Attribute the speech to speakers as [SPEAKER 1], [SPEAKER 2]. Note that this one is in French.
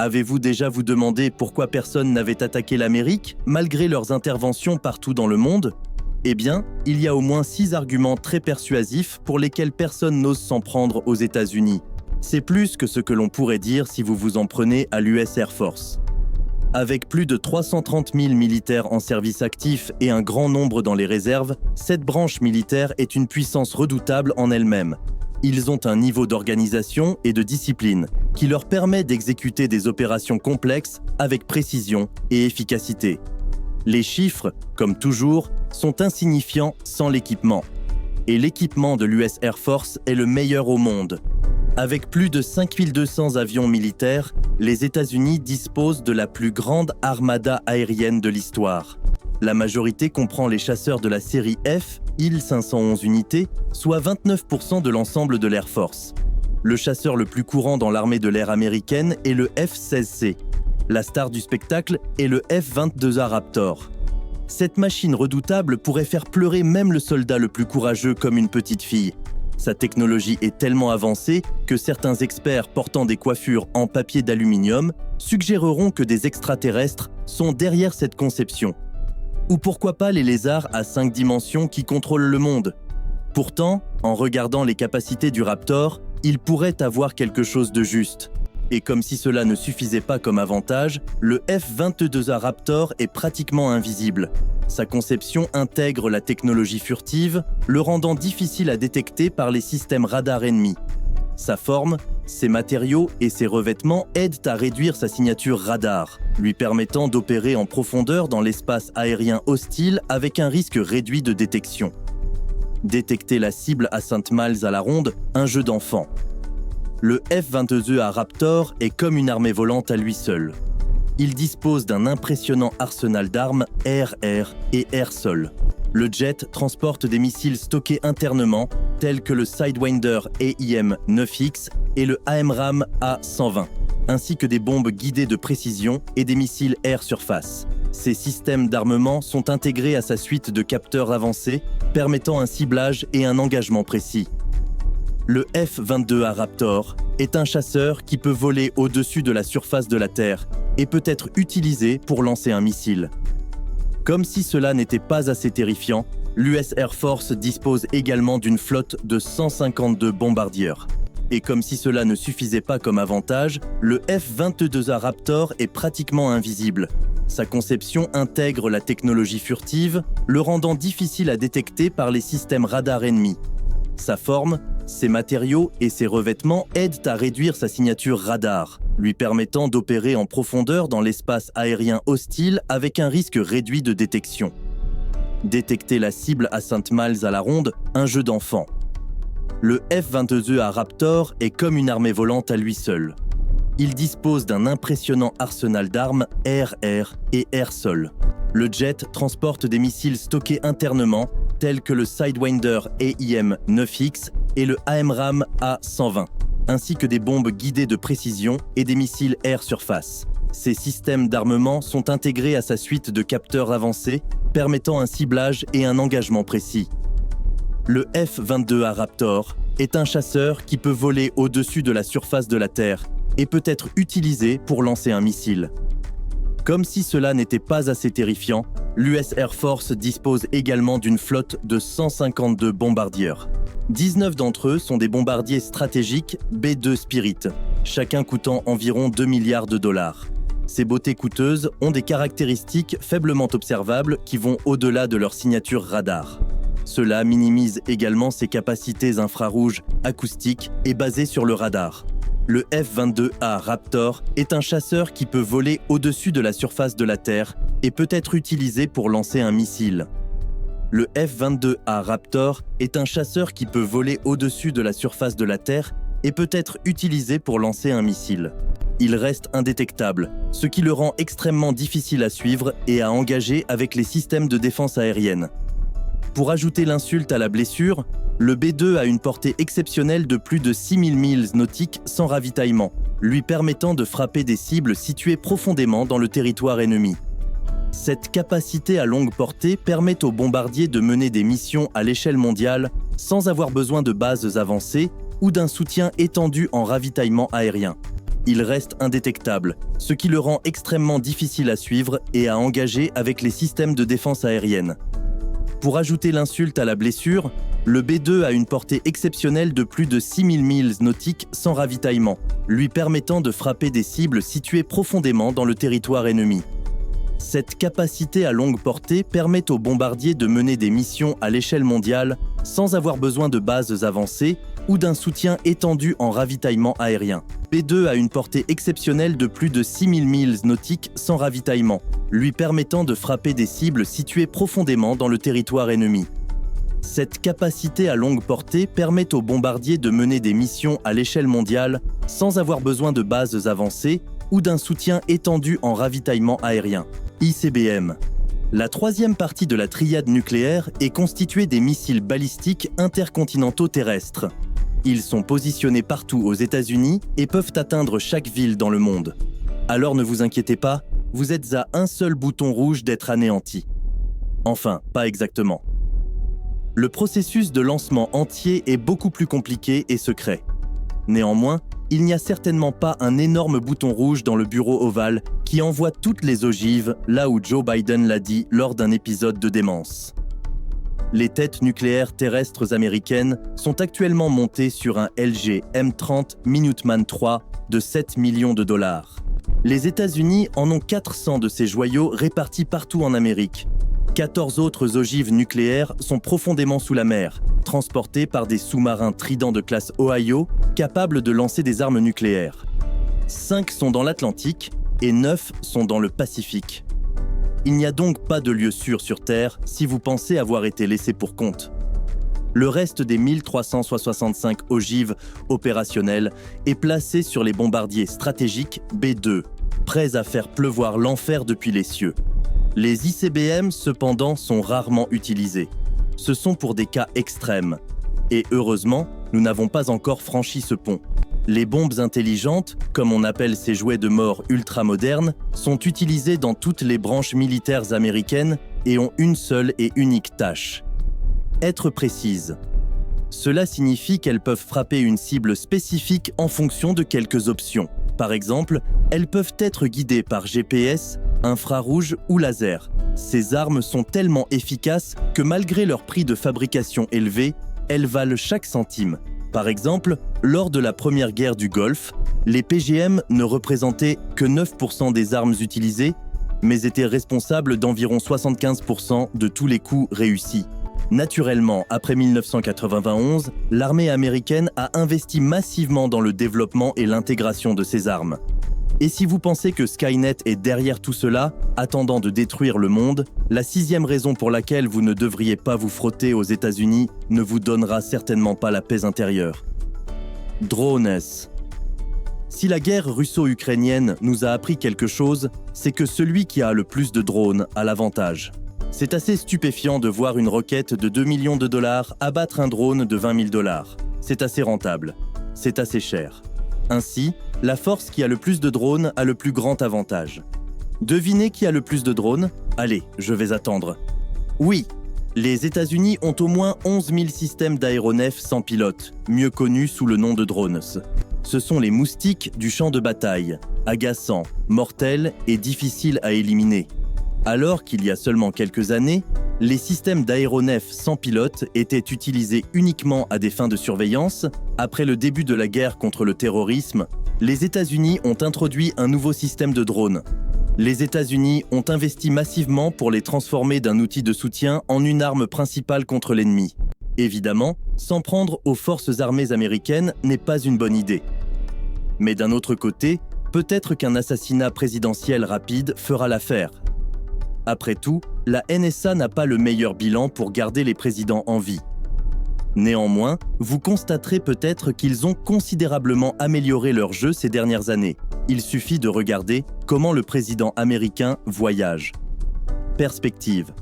[SPEAKER 1] Avez-vous déjà vous demandé pourquoi personne n'avait attaqué l'Amérique, malgré leurs interventions partout dans le monde ? Eh bien, il y a au moins 6 arguments très persuasifs pour lesquels personne n'ose s'en prendre aux États-Unis. C'est plus que ce que l'on pourrait dire si vous vous en prenez à l'US Air Force. Avec plus de 330 000 militaires en service actif et un grand nombre dans les réserves, cette branche militaire est une puissance redoutable en elle-même. Ils ont un niveau d'organisation et de discipline qui leur permet d'exécuter des opérations complexes avec précision et efficacité. Les chiffres, comme toujours, sont insignifiants sans l'équipement. Et l'équipement de l'US Air Force est le meilleur au monde. Avec plus de 5200 avions militaires, les États-Unis disposent de la plus grande armada aérienne de l'histoire. La majorité comprend les chasseurs de la série F, Il-511 unités, soit 29% de l'ensemble de l'Air Force. Le chasseur le plus courant dans l'armée de l'air américaine est le F-16C. La star du spectacle est le F-22A Raptor. Cette machine redoutable pourrait faire pleurer même le soldat le plus courageux comme une petite fille. Sa technologie est tellement avancée que certains experts portant des coiffures en papier d'aluminium suggéreront que des extraterrestres sont derrière cette conception. Ou pourquoi pas les lézards à 5 dimensions qui contrôlent le monde ? Pourtant, en regardant les capacités du Raptor, il pourrait avoir quelque chose de juste. Et comme si cela ne suffisait pas comme avantage, le F-22A Raptor est pratiquement invisible. Sa conception intègre la technologie furtive, le rendant difficile à détecter par les systèmes radars ennemis. Sa forme, ses matériaux et ses revêtements aident à réduire sa signature radar, lui permettant d'opérer en profondeur dans l'espace aérien hostile avec un risque réduit de détection. Détecter la cible à St. Miles à la ronde, un jeu d'enfant. Le F-22A Raptor est comme une armée volante à lui seul. Il dispose d'un impressionnant arsenal d'armes air-air et air-sol. Le jet transporte des missiles stockés internement, tels que le Sidewinder AIM-9X et le AMRAAM A-120, ainsi que des bombes guidées de précision et des missiles air-surface. Ces systèmes d'armement sont intégrés à sa suite de capteurs avancés, permettant un ciblage et un engagement précis. Le F-22A Raptor est un chasseur qui peut voler au-dessus de la surface de la Terre et peut être utilisé pour lancer un missile. Comme si cela n'était pas assez terrifiant, l'US Air Force dispose également d'une flotte de 152 bombardiers. Et comme si cela ne suffisait pas comme avantage, le F-22A Raptor est pratiquement invisible. Sa conception intègre la technologie furtive, le rendant difficile à détecter par les systèmes radars ennemis. Sa forme, ses matériaux et ses revêtements aident à réduire sa signature radar, lui permettant d'opérer en profondeur dans l'espace aérien hostile avec un risque réduit de détection. Détecter la cible à St. Miles à la ronde, un jeu d'enfant. Le F-22A Raptor est comme une armée volante à lui seul. Il dispose d'un impressionnant arsenal d'armes air-air et air-sol. Le jet transporte des missiles stockés internement, tels que le Sidewinder AIM-9X et le AMRAAM A-120, ainsi que des bombes guidées de précision et des missiles air-surface. Ces systèmes d'armement sont intégrés à sa suite de capteurs avancés, permettant un ciblage et un engagement précis. Le F-22A Raptor est un chasseur qui peut voler au-dessus de la surface de la Terre et peut être utilisé pour lancer un missile. Comme si cela n'était pas assez terrifiant, l'US Air Force dispose également d'une flotte de 152 bombardiers. 19 d'entre eux sont des bombardiers stratégiques B-2 Spirit, chacun coûtant environ 2 milliards de dollars. Ces beautés coûteuses ont des caractéristiques faiblement observables qui vont au-delà de leur signature radar. Cela minimise également ses capacités infrarouges, acoustiques et basées sur le radar. Le F-22A Raptor est un chasseur qui peut voler au-dessus de la surface de la Terre et peut être utilisé pour lancer un missile. Le F-22A Raptor est un chasseur qui peut voler au-dessus de la surface de la Terre et peut être utilisé pour lancer un missile. Il reste indétectable, ce qui le rend extrêmement difficile à suivre et à engager avec les systèmes de défense aérienne. Pour ajouter l'insulte à la blessure, le B-2 a une portée exceptionnelle de plus de 6000 milles nautiques sans ravitaillement, lui permettant de frapper des cibles situées profondément dans le territoire ennemi. Cette capacité à longue portée permet aux bombardiers de mener des missions à l'échelle mondiale sans avoir besoin de bases avancées ou d'un soutien étendu en ravitaillement aérien. il reste indétectable, ce qui le rend extrêmement difficile à suivre et à engager avec les systèmes de défense aérienne. Pour ajouter l'insulte à la blessure, le B-2 a une portée exceptionnelle de plus de 6000 milles nautiques sans ravitaillement, lui permettant de frapper des cibles situées profondément dans le territoire ennemi. Cette capacité à longue portée permet aux bombardiers de mener des missions à l'échelle mondiale sans avoir besoin de bases avancées ou d'un soutien étendu en ravitaillement aérien. B-2 a une portée exceptionnelle de plus de 6000 milles nautiques sans ravitaillement, lui permettant de frapper des cibles situées profondément dans le territoire ennemi. Cette capacité à longue portée permet aux bombardiers de mener des missions à l'échelle mondiale sans avoir besoin de bases avancées ou d'un soutien étendu en ravitaillement aérien. ICBM. La troisième partie de la triade nucléaire est constituée des missiles balistiques intercontinentaux terrestres. Ils sont positionnés partout aux États-Unis et peuvent atteindre chaque ville dans le monde. Alors ne vous inquiétez pas, vous êtes à un seul bouton rouge d'être anéanti. Enfin, pas exactement. Le processus de lancement entier est beaucoup plus compliqué et secret. Néanmoins, il n'y a certainement pas un énorme bouton rouge dans le bureau ovale qui envoie toutes les ogives là où Joe Biden l'a dit lors d'un épisode de démence. Les têtes nucléaires terrestres américaines sont actuellement montées sur un LG M30 Minuteman III de 7 millions de dollars. Les États-Unis en ont 400 de ces joyaux répartis partout en Amérique. 14 autres ogives nucléaires sont profondément sous la mer, transportées par des sous-marins Trident de classe Ohio capables de lancer des armes nucléaires. 5 sont dans l'Atlantique et 9 sont dans le Pacifique. Il n'y a donc pas de lieu sûr sur Terre si vous pensez avoir été laissé pour compte. Le reste des 1365 ogives opérationnelles est placé sur les bombardiers stratégiques B-2, prêts à faire pleuvoir l'enfer depuis les cieux. Les ICBM, cependant, sont rarement utilisés. Ce sont pour des cas extrêmes. Et heureusement, nous n'avons pas encore franchi ce pont. Les bombes intelligentes, comme on appelle ces jouets de mort ultramodernes, sont utilisées dans toutes les branches militaires américaines et ont une seule et unique tâche: être précises. Cela signifie qu'elles peuvent frapper une cible spécifique en fonction de quelques options. Par exemple, elles peuvent être guidées par GPS, infrarouge ou laser. Ces armes sont tellement efficaces que malgré leur prix de fabrication élevé, elles valent chaque centime. Par exemple, lors de la première guerre du Golfe, les PGM ne représentaient que 9% des armes utilisées, mais étaient responsables d'environ 75% de tous les coups réussis. Naturellement, après 1991, l'armée américaine a investi massivement dans le développement et l'intégration de ces armes. Et si vous pensez que Skynet est derrière tout cela, attendant de détruire le monde, la 6e raison pour laquelle vous ne devriez pas vous frotter aux États-Unis ne vous donnera certainement pas la paix intérieure. Drones. Si la guerre russo-ukrainienne nous a appris quelque chose, c'est que celui qui a le plus de drones a l'avantage. C'est assez stupéfiant de voir une roquette de 2 millions de dollars abattre un drone de 20 000 dollars. C'est assez rentable. C'est assez cher. Ainsi, la force qui a le plus de drones a le plus grand avantage. Devinez qui a le plus de drones ? Allez, je vais attendre. Oui, les États-Unis ont au moins 11 000 systèmes d'aéronefs sans pilote, mieux connus sous le nom de drones. Ce sont les moustiques du champ de bataille, agaçants, mortels et difficiles à éliminer. Alors qu'il y a seulement quelques années, les systèmes d'aéronefs sans pilote étaient utilisés uniquement à des fins de surveillance. Après le début de la guerre contre le terrorisme, les États-Unis ont introduit un nouveau système de drones. Les États-Unis ont investi massivement pour les transformer d'un outil de soutien en une arme principale contre l'ennemi. Évidemment, s'en prendre aux forces armées américaines n'est pas une bonne idée. Mais d'un autre côté, peut-être qu'un assassinat présidentiel rapide fera l'affaire. Après tout, la NSA n'a pas le meilleur bilan pour garder les présidents en vie. Néanmoins, vous constaterez peut-être qu'ils ont considérablement amélioré leur jeu ces dernières années. Il suffit de regarder comment le président américain voyage. Perspective.